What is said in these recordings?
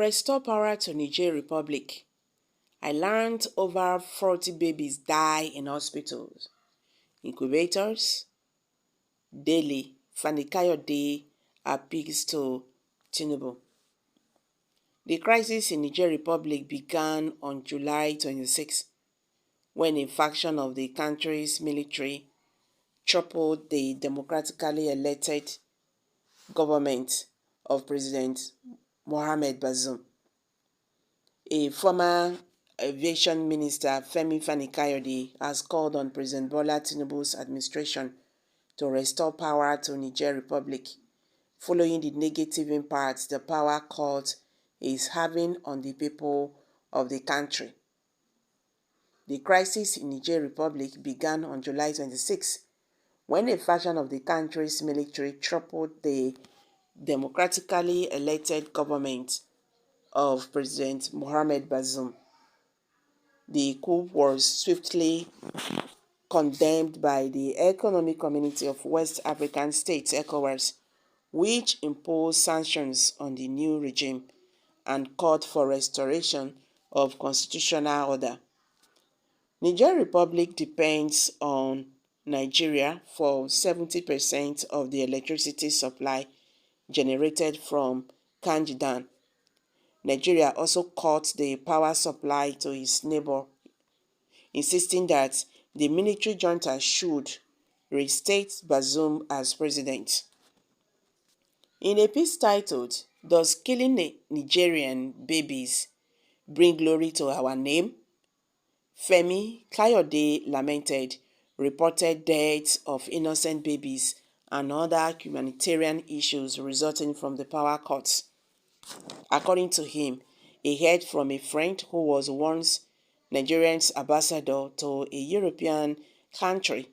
Restore power to Niger Republic. I learned over 40 babies die in hospitals, incubators, daily. Fanikayode appeals to TInubu. The crisis in Niger Republic began on July 26, when a faction of the country's military toppled the democratically elected government of President Mohamed Bazoum. A former Aviation Minister, Femi Fanikayode, has called on President Bola Tinubu's administration to restore power to Niger Republic, following the negative impact the power cut is having on the people of the country. The crisis in Niger Republic began on July 26, when a faction of the country's military toppled the democratically elected government of President Mohamed Bazoum. The coup was swiftly condemned by the Economic Community of West African States, ECOWAS, which imposed sanctions on the new regime and called for restoration of constitutional order. Niger Republic depends on Nigeria for 70% of the electricity supply generated from Kanjidan. Nigeria also cut the power supply to its neighbor, insisting that the military junta should reinstate Bazoum as president. In a piece titled, "Does Killing Nigerian Babies Bring Glory to Our Name?" Femi Kayode lamented reported deaths of innocent babies and other humanitarian issues resulting from the power cuts. According to him, he heard from a friend who was once Nigerian's ambassador to a European country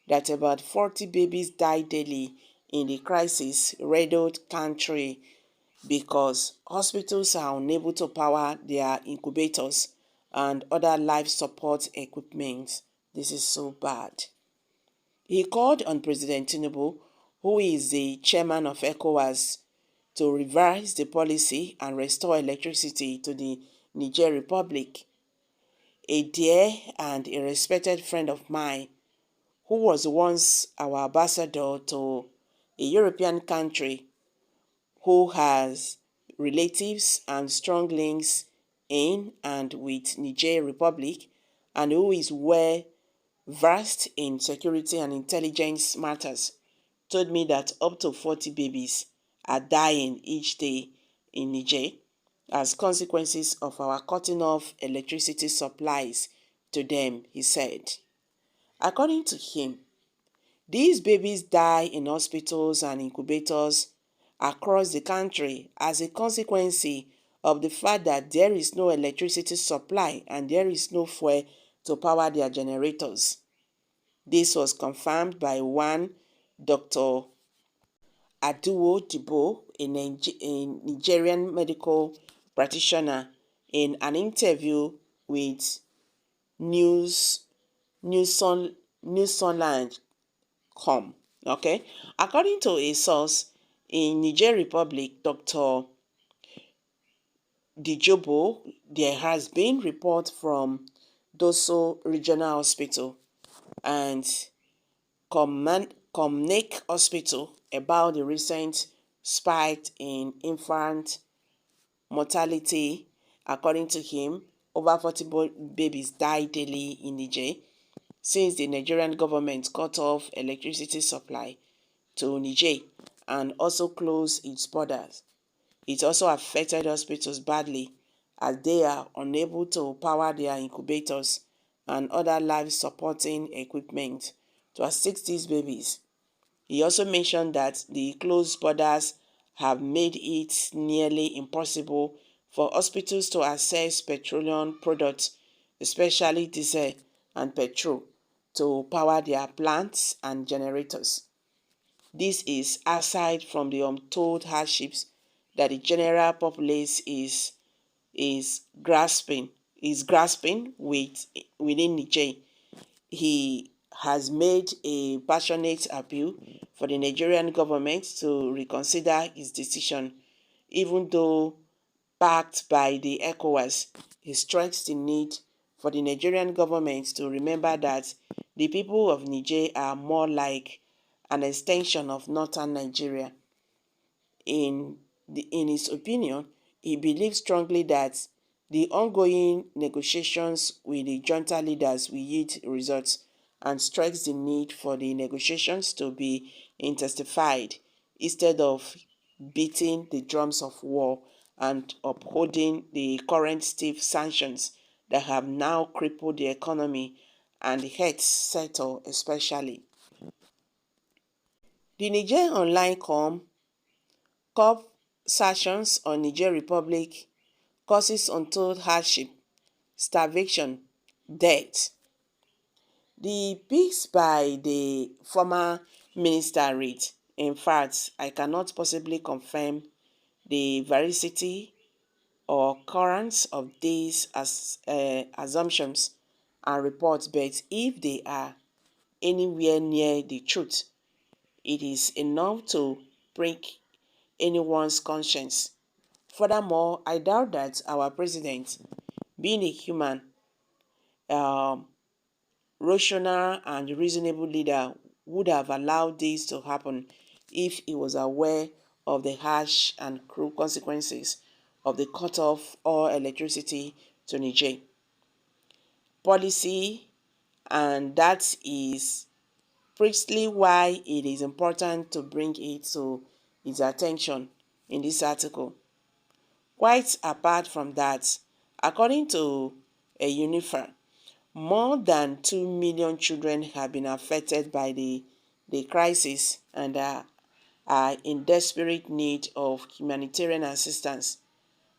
that about 40 babies die daily in the crisis-riddled country because hospitals are unable to power their incubators and other life support equipment. This is so bad. He called on President Tinubu, who is the chairman of ECOWAS, to revise the policy and restore electricity to the Niger Republic. A dear and a respected friend of mine, who was once our ambassador to a European country, who has relatives and strong links in and with Niger Republic, and who is well versed in security and intelligence matters, told me that up to 40 babies are dying each day in Niger as consequences of our cutting off electricity supplies to them, he said. According to him, these babies die in hospitals and incubators across the country as a consequence of the fact that there is no electricity supply and there is no fuel to power their generators. This was confirmed by one Dr. Aduwo Dibo, a Nigerian medical practitioner, in an interview with Newsonland.com. Okay, according to a source in Niger Republic, Dr. Dijobo, there has been report from Doso Regional Hospital and Comnek Hospital about the recent spike in infant mortality. According to him, over 40 babies die daily in Niger since the Nigerian government cut off electricity supply to Niger and also closed its borders. It also affected hospitals badly as they are unable to power their incubators and other life-supporting equipment to assist these babies. He also mentioned that the closed borders have made it nearly impossible for hospitals to access petroleum products, especially diesel and petrol, to power their plants and generators. This is aside from the untold hardships that the general populace is grasping within Niger. He has made a passionate appeal for the Nigerian government to reconsider its decision, even though backed by the ECOWAS, he stressed the need for the Nigerian government to remember that the people of Niger are more like an extension of northern Nigeria. In his opinion, he believes strongly that the ongoing negotiations with the junta leaders will yield results, and stressed the need for the negotiations to be intensified instead of beating the drums of war and upholding the current stiff sanctions that have now crippled the economy and the health sector especially. The Niger Online COP sanctions on Niger Republic causes untold hardship, starvation, death. The piece by the former minister read, in fact, I cannot possibly confirm the veracity or occurrence of these assumptions and reports, but if they are anywhere near the truth, it is enough to break anyone's conscience. Furthermore, I doubt that our president, being a human, um, rational and reasonable leader, would have allowed this to happen if he was aware of the harsh and cruel consequences of the cut-off all electricity to Niger policy, and that is precisely why it is important to bring it to his attention in this article. Quite apart from that, according to a UNIFER, more than 2 million children have been affected by the crisis and are in desperate need of humanitarian assistance,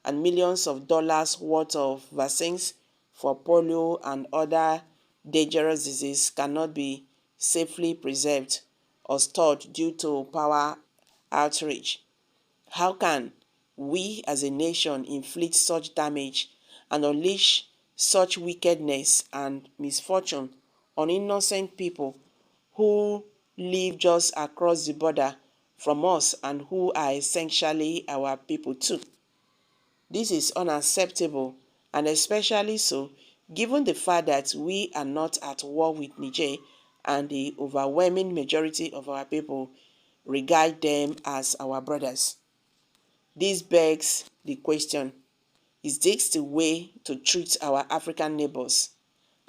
and millions of dollars worth of vaccines for polio and other dangerous diseases cannot be safely preserved or stored due to power outage. How can we as a nation inflict such damage and unleash such wickedness and misfortune on innocent people who live just across the border from us and who are essentially our people too? This is unacceptable, and especially so given the fact that we are not at war with Niger and the overwhelming majority of our people regard them as our brothers. This begs the question, is this the way to treat our African neighbors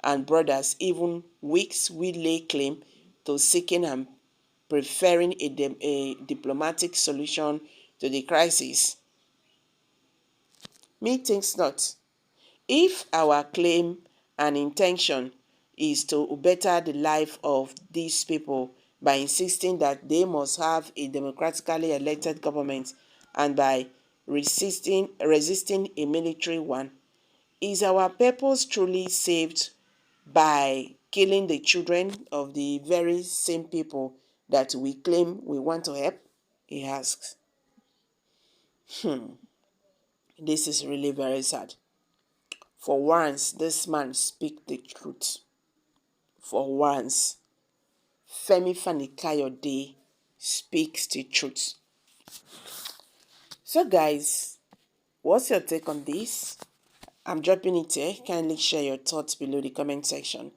and brothers, even weeks we lay claim to seeking and preferring a diplomatic solution to the crisis? Methinks not. If our claim and intention is to better the life of these people by insisting that they must have a democratically elected government and by resisting a military one, is our purpose truly saved by killing the children of the very same people that we claim we want to help? He asks. This is really very sad. For once, this man speaks the truth. For once, Femi Fani-Kayode speaks the truth. So guys, what's your take on this? I'm dropping it here. Kindly share your thoughts below the comment section.